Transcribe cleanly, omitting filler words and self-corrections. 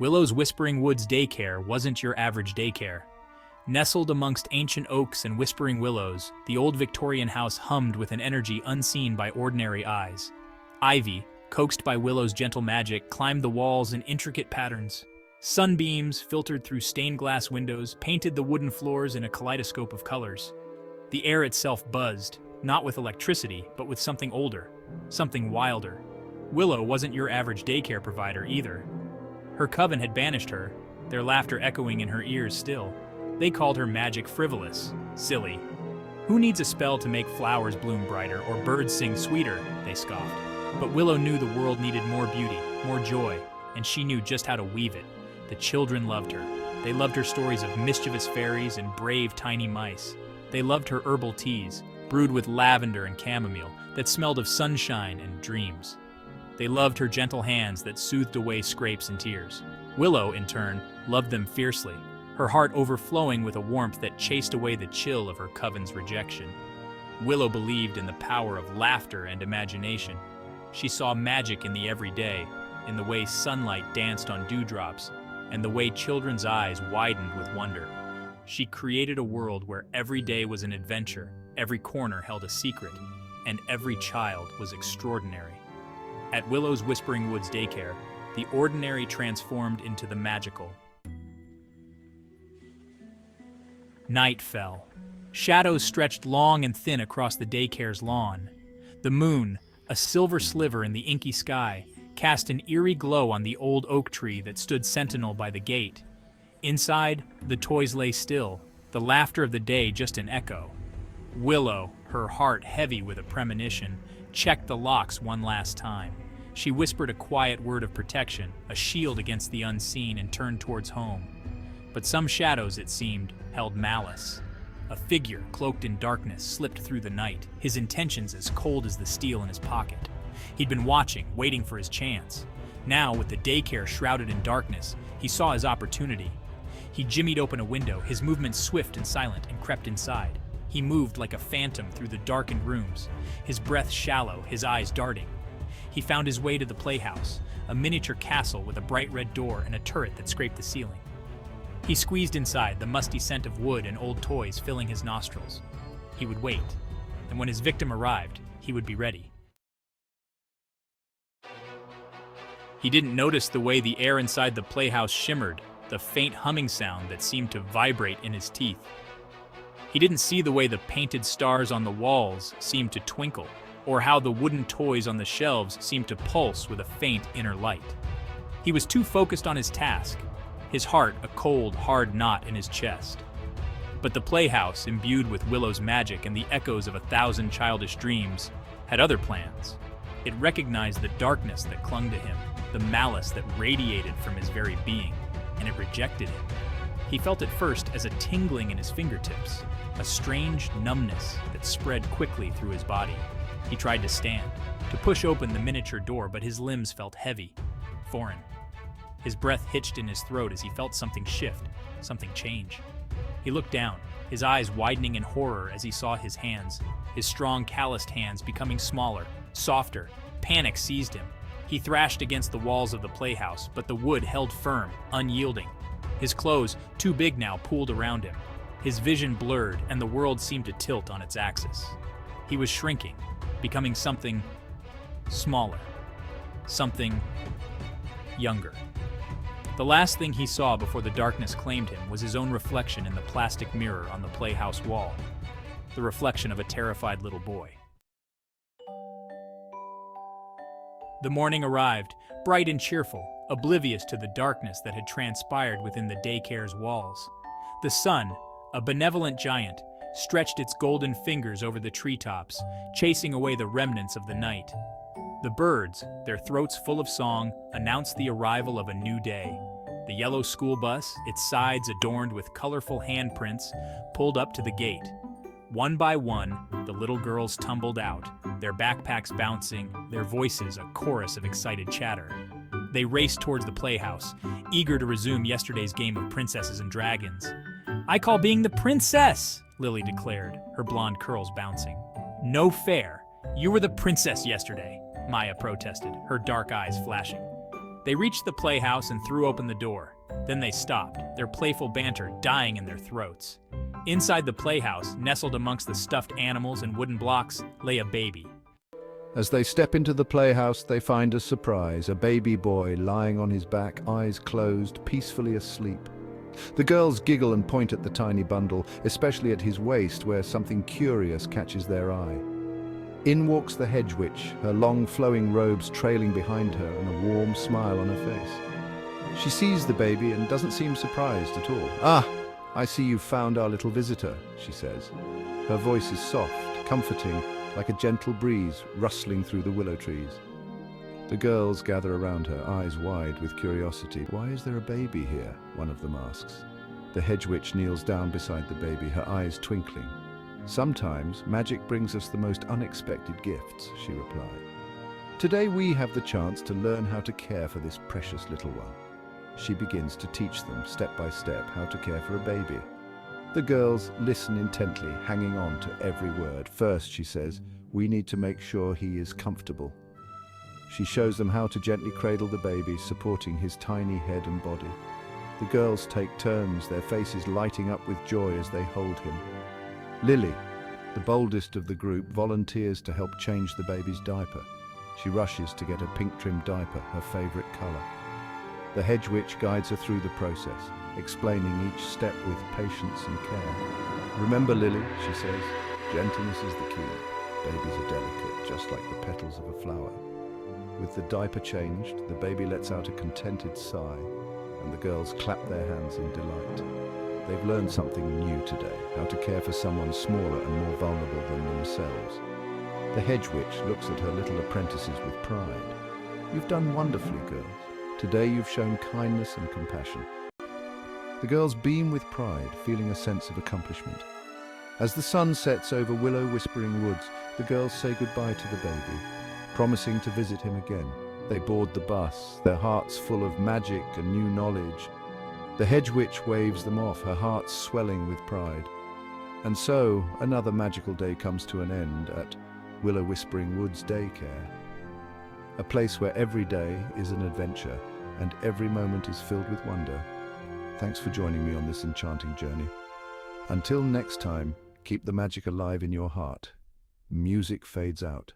Willow's Whispering Woods Daycare wasn't your average daycare. Nestled amongst ancient oaks and whispering willows, the old Victorian house hummed with an energy unseen by ordinary eyes. Ivy, coaxed by Willow's gentle magic, climbed the walls in intricate patterns. Sunbeams, filtered through stained glass windows, painted the wooden floors in a kaleidoscope of colors. The air itself buzzed, not with electricity, but with something older, something wilder. Willow wasn't your average daycare provider either. Her coven had banished her, their laughter echoing in her ears still. They called her magic frivolous, silly. Who needs a spell to make flowers bloom brighter or birds sing sweeter, they scoffed. But Willow knew the world needed more beauty, more joy, and she knew just how to weave it. The children loved her. They loved her stories of mischievous fairies and brave tiny mice. They loved her herbal teas, brewed with lavender and chamomile, that smelled of sunshine and dreams. They loved her gentle hands that soothed away scrapes and tears. Willow, in turn, loved them fiercely, her heart overflowing with a warmth that chased away the chill of her coven's rejection. Willow believed in the power of laughter and imagination. She saw magic in the everyday, in the way sunlight danced on dewdrops, and the way children's eyes widened with wonder. She created a world where every day was an adventure, every corner held a secret, and every child was extraordinary. At Willow's Whispering Woods Daycare, the ordinary transformed into the magical. Night fell. Shadows stretched long and thin across the daycare's lawn. The moon, a silver sliver in the inky sky, cast an eerie glow on the old oak tree that stood sentinel by the gate. Inside, the toys lay still, the laughter of the day just an echo. Willow, her heart heavy with a premonition, checked the locks one last time. She whispered a quiet word of protection, a shield against the unseen, and turned towards home. But some shadows, it seemed, held malice. A figure, cloaked in darkness, slipped through the night, his intentions as cold as the steel in his pocket. He'd been watching, waiting for his chance. Now, with the daycare shrouded in darkness, he saw his opportunity. He jimmied open a window, his movements swift and silent, and crept inside. He moved like a phantom through the darkened rooms, his breath shallow, his eyes darting. He found his way to the playhouse, a miniature castle with a bright red door and a turret that scraped the ceiling. He squeezed inside, the musty scent of wood and old toys filling his nostrils. He would wait, and when his victim arrived, he would be ready. He didn't notice the way the air inside the playhouse shimmered, the faint humming sound that seemed to vibrate in his teeth. He didn't see the way the painted stars on the walls seemed to twinkle, or how the wooden toys on the shelves seemed to pulse with a faint inner light. He was too focused on his task, his heart a cold, hard knot in his chest. But the playhouse, imbued with Willow's magic and the echoes of 1,000 childish dreams, had other plans. It recognized the darkness that clung to him, the malice that radiated from his very being, and it rejected him. He felt it first as a tingling in his fingertips, a strange numbness that spread quickly through his body. He tried to stand, to push open the miniature door, but his limbs felt heavy, foreign. His breath hitched in his throat as he felt something shift, something change. He looked down, his eyes widening in horror as he saw his hands, his strong, calloused hands becoming smaller, softer. Panic seized him. He thrashed against the walls of the playhouse, but the wood held firm, unyielding. His clothes, too big now, pooled around him. His vision blurred, and the world seemed to tilt on its axis. He was shrinking, becoming something smaller, something younger. The last thing he saw before the darkness claimed him was his own reflection in the plastic mirror on the playhouse wall, the reflection of a terrified little boy. The morning arrived, bright and cheerful, oblivious to the darkness that had transpired within the daycare's walls. The sun, a benevolent giant, stretched its golden fingers over the treetops, chasing away the remnants of the night. The birds, their throats full of song, announced the arrival of a new day. The yellow school bus, its sides adorned with colorful handprints, pulled up to the gate. One by one, the little girls tumbled out, their backpacks bouncing, their voices a chorus of excited chatter. They raced towards the playhouse, eager to resume yesterday's game of princesses and dragons. "I call being the princess," Lily declared, her blonde curls bouncing. "No fair. You were the princess yesterday," Maya protested, her dark eyes flashing. They reached the playhouse and threw open the door. Then they stopped, their playful banter dying in their throats. Inside the playhouse, nestled amongst the stuffed animals and wooden blocks, lay a baby. As they step into the playhouse, they find a surprise, a baby boy lying on his back, eyes closed, peacefully asleep. The girls giggle and point at the tiny bundle, especially at his waist, where something curious catches their eye. In walks the hedge witch, her long flowing robes trailing behind her and a warm smile on her face. She sees the baby and doesn't seem surprised at all. "Ah, I see you've found our little visitor," she says. Her voice is soft, comforting, like a gentle breeze rustling through the willow trees. The girls gather around her, eyes wide with curiosity. "Why is there a baby here?" one of them asks. The hedge witch kneels down beside the baby, her eyes twinkling. "Sometimes magic brings us the most unexpected gifts," she replied. "Today we have the chance to learn how to care for this precious little one." She begins to teach them, step by step, how to care for a baby. The girls listen intently, hanging on to every word. "First," she says, "we need to make sure he is comfortable." She shows them how to gently cradle the baby, supporting his tiny head and body. The girls take turns, their faces lighting up with joy as they hold him. Lily, the boldest of the group, volunteers to help change the baby's diaper. She rushes to get a pink-trimmed diaper, her favorite color. The hedge witch guides her through the process, explaining each step with patience and care. "Remember, Lily," she says, "gentleness is the key. Babies are delicate, just like the petals of a flower." With the diaper changed, the baby lets out a contented sigh, and the girls clap their hands in delight. They've learned something new today, how to care for someone smaller and more vulnerable than themselves. The hedge witch looks at her little apprentices with pride. "You've done wonderfully, girls. Today you've shown kindness and compassion." The girls beam with pride, feeling a sense of accomplishment. As the sun sets over Willow Whispering Woods, the girls say goodbye to the baby, promising to visit him again. They board the bus, their hearts full of magic and new knowledge. The hedge witch waves them off, her heart swelling with pride. And so, another magical day comes to an end at Willow Whispering Woods Daycare. A place where every day is an adventure and every moment is filled with wonder. Thanks for joining me on this enchanting journey. Until next time, keep the magic alive in your heart. Music fades out.